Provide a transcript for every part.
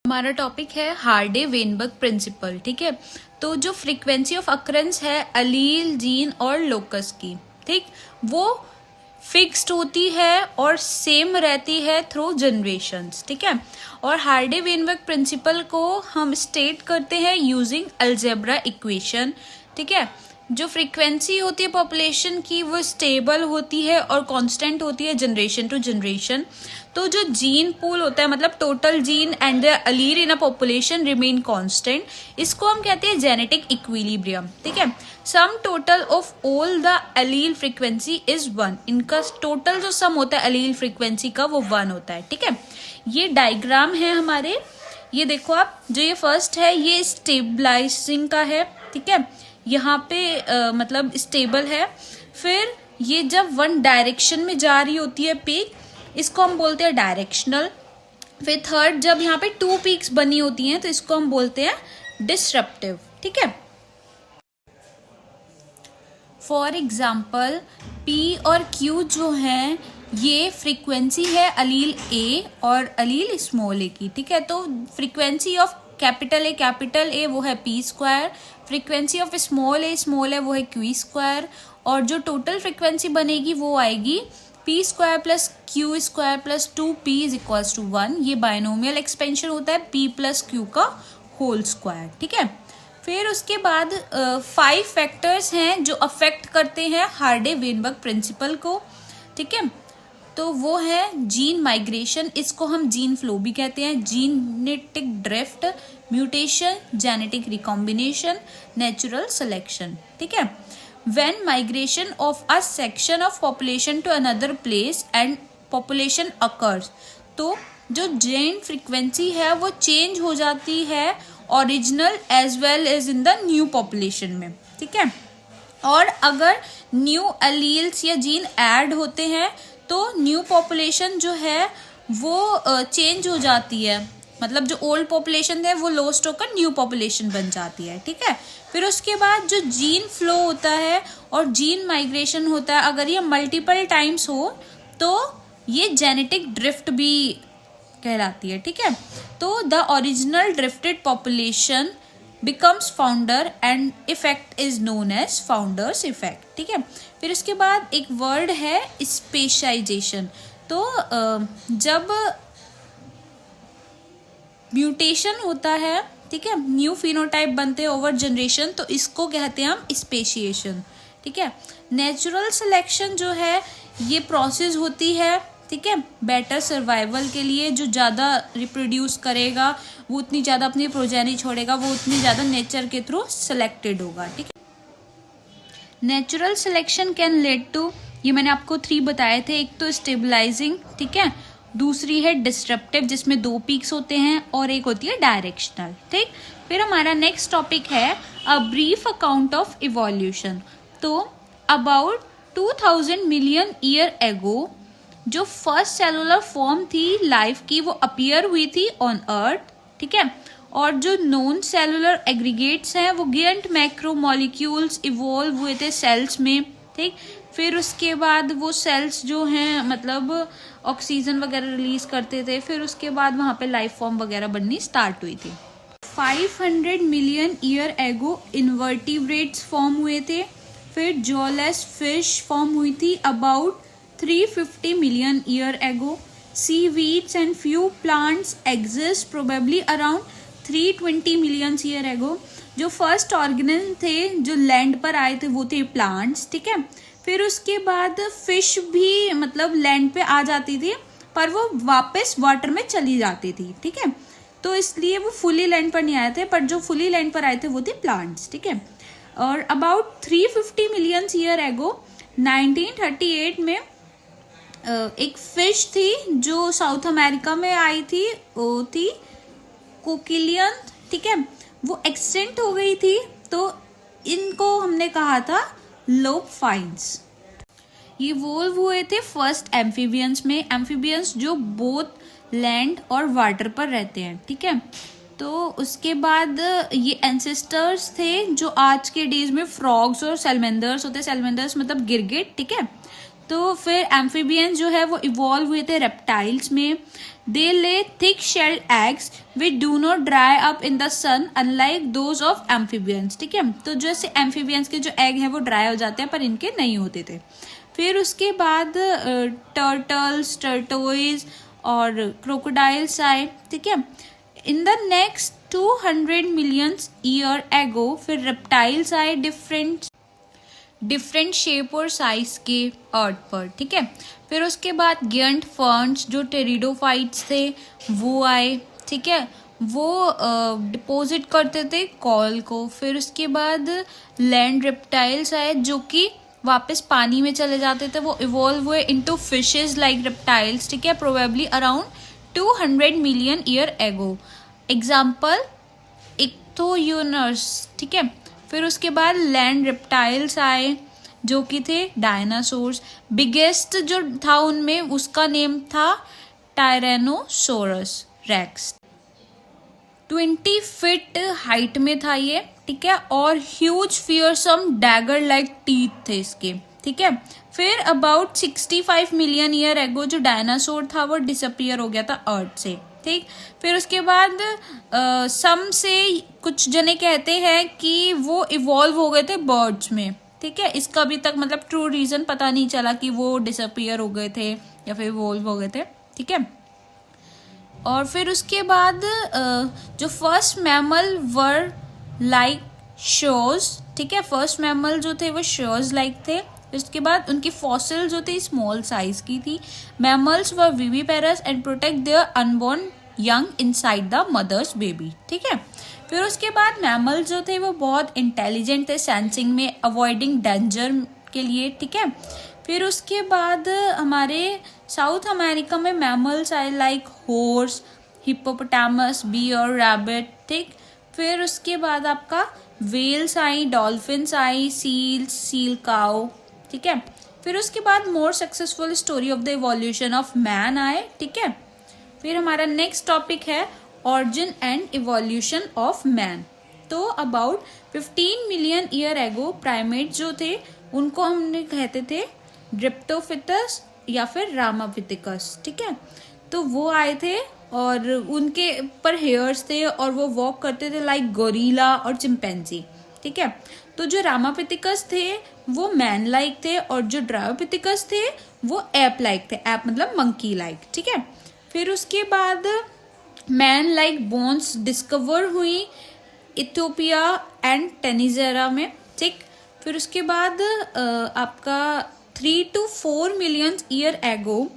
हमारा टॉपिक है Hardy Weinberg principal. ठीक है, तो जो फ्रीक्वेंसी ऑफ अकरेंस है अलील, जीन और लोकस की, ठीक, वो फिक्स्ड होती है और सेम रहती है थ्रू जनरेशंस। ठीक है, और हार्डे वेनबर्ग प्रिंसिपल को हम स्टेट करते हैं यूजिंग अलजेब्रा इक्वेशन। ठीक है, जो फ्रीक्वेंसी होती है पॉपुलेशन की वो स्टेबल होती है और कांस्टेंट होती है जनरेशन टू जनरेशन। तो जो जीन पूल होता है, मतलब total gene and the allele in a population remain constant, इसको हम कहते हैं जेनेटिक इक्विलिब्रियम। ठीक है, sum total of all the allele frequency is 1। इनका टोटल जो सम होता है अलील फ्रीक्वेंसी का वो 1 होता है। ठीक है, ये डायग्राम है हमारे, ये देखो आप, जो ये फर्स्ट है ये स्टेबलाइजिंग का है। ठीक है, यहाँ पे मतलब स्टेबल है। फिर ये जब वन डायरेक्शन में जा रही होती है पीक, इसको हम बोलते हैं डायरेक्शनल। फिर थर्ड, जब यहाँ पे 2 पीक्स बनी होती हैं तो इसको हम बोलते हैं डिसरप्टिव। ठीक है, फॉर एग्जाम्पल P और Q जो है ये फ्रीक्वेंसी है अलील A और अलील स्मॉल a की। ठीक है, तो फ्रीक्वेंसी ऑफ कैपिटल A वो है p², frequency of small a वो है q², और जो टोटल फ्रीक्वेंसी बनेगी वो आएगी p² plus q² plus 2p is equals to 1। ये बायनोमियल एक्सपेंशन होता है p प्लस q का होल स्क्वायर। ठीक है, फिर उसके बाद 5 फैक्टर्स हैं जो अफेक्ट करते हैं हार्डे वेनबर्ग प्रिंसिपल को। ठीक है, तो वो है जीन माइग्रेशन, इसको हम जीन फ्लो भी कहते हैं, genetic drift, mutation, genetic recombination, natural selection. ठीक है, when migration of a section of population to another place and population occurs, तो जो जीन फ्रीक्वेंसी है वो चेंज हो जाती है original as well as in the new population में। ठीक है, और अगर न्यू अलील्स या जीन ऐड होते हैं तो न्यू पॉपुलेशन जो है वो चेंज हो जाती है, मतलब जो ओल्ड पॉपुलेशन है वो लॉस्ट होकर न्यू पॉपुलेशन बन जाती है। ठीक है, फिर उसके बाद जो जीन फ्लो होता है और जीन माइग्रेशन होता है, अगर ये मल्टीपल टाइम्स हो तो ये जेनेटिक ड्रिफ्ट भी कहलाती है। ठीक है, तो the original drifted population becomes founder and effect is known as founder's effect. ठीक है, फिर उसके बाद एक वर्ड है स्पेशलाइजेशन। तो जब म्यूटेशन होता है, ठीक है, न्यू फिनोटाइप बनते हैं ओवर जनरेशन, तो इसको कहते हैं हम स्पेशिएशन। ठीक है, नेचुरल सिलेक्शन जो है ये प्रोसेस होती है, ठीक है, बेटर सर्वाइवल के लिए। जो ज़्यादा रिप्रोड्यूस करेगा वो उतनी ज़्यादा अपनी प्रोजेनी छोड़ेगा, वो उतनी ज़्यादा नेचर के थ्रू सिलेक्टेड होगा। ठीक है, natural selection can lead to, ये मैंने आपको 3 बताए थे, एक तो स्टेबलाइजिंग, ठीक है, दूसरी है डिस्ट्रप्टिव जिसमें 2 पीक्स होते हैं, और एक होती है डायरेक्शनल। ठीक, फिर हमारा नेक्स्ट टॉपिक है a brief account of evolution. तो अबाउट 2000 मिलियन ईयर एगो जो फर्स्ट सेलुलर फॉर्म थी लाइफ की वो अपीयर हुई थी ऑन अर्थ। ठीक है, और जो नॉन सेलुलर एग्रीगेट्स हैं वो गियंट मैक्रोमोलिक्यूल्स इवॉल्व हुए थे सेल्स में। ठीक, फिर उसके बाद वो सेल्स जो हैं मतलब ऑक्सीजन वगैरह रिलीज करते थे, फिर उसके बाद वहाँ पे लाइफ फॉर्म वगैरह बननी स्टार्ट हुई थी। 500 मिलियन ईयर एगो इन्वर्टिब्रेट्स फॉर्म हुए थे, फिर जॉलेस फिश फॉर्म हुई थी अबाउट 350 मिलियन ईयर एगो। Seaweeds and few plants exist probably around 320 million year एगो। जो फर्स्ट ऑर्गेनिज्म थे जो लैंड पर आए थे वो थे प्लांट्स। ठीक है, फिर उसके बाद फिश भी मतलब लैंड पे आ जाती थी पर वो वापस वाटर में चली जाती थी। ठीक है, तो इसलिए वो फुली लैंड पर नहीं आए थे, पर जो फुली लैंड पर आए थे वो थे प्लांट्स। ठीक है, और अबाउट 350 मिलियन ईयर एगो 1938 में एक फिश थी जो साउथ अमेरिका में आई थी, वो थी कोकिलियन। ठीक है, वो एक्सटेंट हो गई थी, तो इनको हमने कहा था लोबफाइन्स। ये वोल्व हुए थे फर्स्ट एम्फीबियंस में, एम्फीबियंस जो बोथ लैंड और वाटर पर रहते हैं। ठीक है, तो उसके बाद ये एंसेस्टर्स थे जो आज के डेज में फ्रॉग्स और सैलमेंडर्स होते हैं। सैलमेंडर्स मतलब गिरगिट। ठीक है, तो फिर एम्फीबियंस जो है वो इवॉल्व हुए थे रेप्टाइल्स में, They lay thick shelled eggs which do not dry up in the sun unlike those of amphibians. ठीक है, तो जैसे amphibians के जो egg है वो dry हो जाते हैं पर इनके नहीं होते थे. फिर उसके बाद टर्टल्स, टर्टोइज और क्रोकोडाइल्स आए. ठीक है, in the next 200 million year एगो फिर रेप्टाइल्स आए डिफरेंट शेप और साइज के अर्थ पर. ठीक है, फिर उसके बाद गियंट फर्न्स जो टेरिडोफाइट्स थे वो आए. ठीक है, वो डिपॉजिट करते थे कॉल को. फिर उसके बाद लैंड रेप्टाइल्स आए जो कि वापस पानी में चले जाते थे. वो इवॉल्व हुए इनटू फिशेस लाइक रेप्टाइल्स. ठीक है, probably around 200 million year ago. Example इक्थोयूनर्स. ठीक है, फिर उसके बाद लैंड रेप्टाइल्स आए जो कि थे डायनासोर्स. बिगेस्ट जो था उनमें उसका नेम था टायरेनोसोरस रेक्स. 20 फीट हाइट में था ये. ठीक है, और huge fearsome dagger like teeth थे इसके. ठीक है, फिर अबाउट 65 मिलियन ईयर एगो जो डायनासोर था वो डिसअपियर हो गया था अर्थ से. ठीक, फिर उसके बाद सम से कुछ जने कहते हैं कि वो इवॉल्व हो गए थे बर्ड्स में. ठीक है, इसका अभी तक मतलब ट्रू रीजन पता नहीं चला कि वो डिसअपियर हो गए थे या फिर इवॉल्व हो गए थे. ठीक है, और फिर उसके बाद जो first mammal were like shows. ठीक है, फर्स्ट मैमल जो थे वो शोज लाइक थे. उसके बाद उनकी फॉसिल जो थी स्मॉल साइज की थी. Mammals were viviparous and protect their unborn young inside the mother's baby. ठीक है, फिर उसके बाद मैमल्स जो थे वो बहुत इंटेलिजेंट थे सेंसिंग में, अवॉइडिंग डेंजर के लिए. ठीक है, फिर उसके बाद हमारे साउथ अमेरिका में मैमल्स आए like horse, hippopotamus, bear, rabbit. ठीक, फिर उसके बाद आपका वेल्स आई, डॉल्फिन्स आई, सील काउ. ठीक है, फिर उसके बाद more successful story of the evolution of man आए. ठीक है, फिर हमारा नेक्स्ट टॉपिक है origin and evolution of man. तो about 15 million year ago primate जो थे उनको हमने कहते थे ड्रिप्टोफिटस या फिर रामापिथिकस. ठीक है, तो वो आए थे और उनके पर हेयर्स थे और वो वॉक करते थे लाइक गोरिल्ला और चिंपैंजी. ठीक है, तो जो रामापिथिकस थे वो मैन लाइक थे और जो ड्रायोपिथिकस थे वो एप लाइक थे. एप मतलब मंकी लाइक. ठीक है, फिर उसके बाद मैन लाइक बोन्स डिस्कवर हुई इथियोपिया एंड टेनिजेरा में. ठीक, फिर उसके बाद आपका 3 to 4 मिलियन ईयर एगो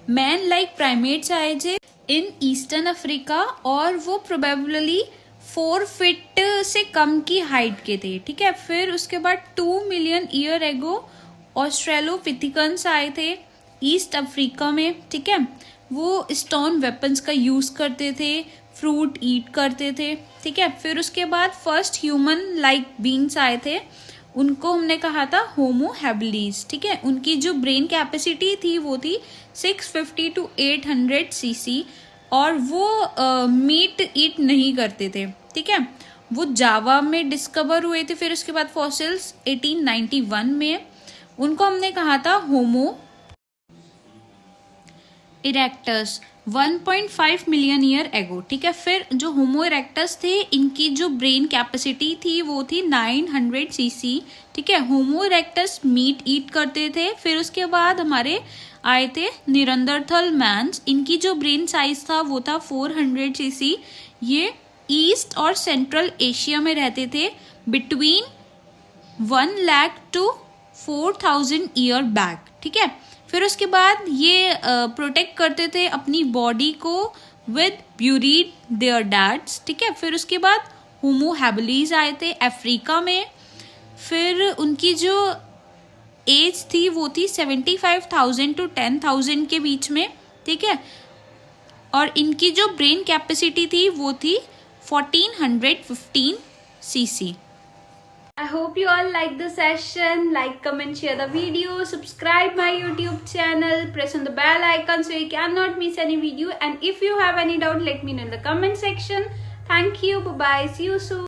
मैन लाइक प्राइमेट्स आए थे इन ईस्टर्न अफ्रीका और वो प्रोबेबली 4 फीट से कम की हाइट के थे. ठीक है, फिर उसके बाद 2 मिलियन ईयर एगो ऑस्ट्रेलोपिथिकन्स आए थे ईस्ट अफ्रीका में. ठीक है, वो स्टोन वेपन्स का यूज करते थे, फ्रूट ईट करते थे. ठीक है, फिर उसके बाद फर्स्ट ह्यूमन लाइक बींग्स आए थे, उनको हमने कहा था होमो हैबिलिस. ठीक है, उनकी जो ब्रेन कैपेसिटी थी वो थी 650 to 800 cc और वो मीट ईट नहीं करते थे. ठीक है, वो जावा में डिस्कवर हुए थे. फिर उसके बाद फॉसिल्स 1891 में, उनको हमने कहा था होमो इरेक्टस 1.5 मिलियन ईयर एगो. ठीक है, फिर जो होमो इरेक्टस थे इनकी जो ब्रेन कैपेसिटी थी वो थी 900 cc. ठीक है, होमो इरेक्टस मीट ईट करते थे. फिर उसके बाद हमारे आए थे निरंदरथल मैन्स, इनकी जो ब्रेन साइज था वो था 400 cc. ये ईस्ट और सेंट्रल एशिया में रहते थे between 1 lakh to 4,000 year back. ठीक है, फिर उसके बाद ये प्रोटेक्ट करते थे अपनी बॉडी को विद ब्यूरीड देयर डैड्स. ठीक है, फिर उसके बाद होमो हैबिलिस आए थे अफ्रीका में. फिर उनकी जो एज थी वो थी 75,000 to 10,000 के बीच में. ठीक है, और इनकी जो ब्रेन कैपेसिटी थी वो थी 1415 cc. I hope you all like the session. Like, comment, share the video, subscribe my YouTube channel, press on the bell icon so you cannot miss any video. And if you have any doubt, let me know in the comment section. Thank you. Bye bye. See you soon.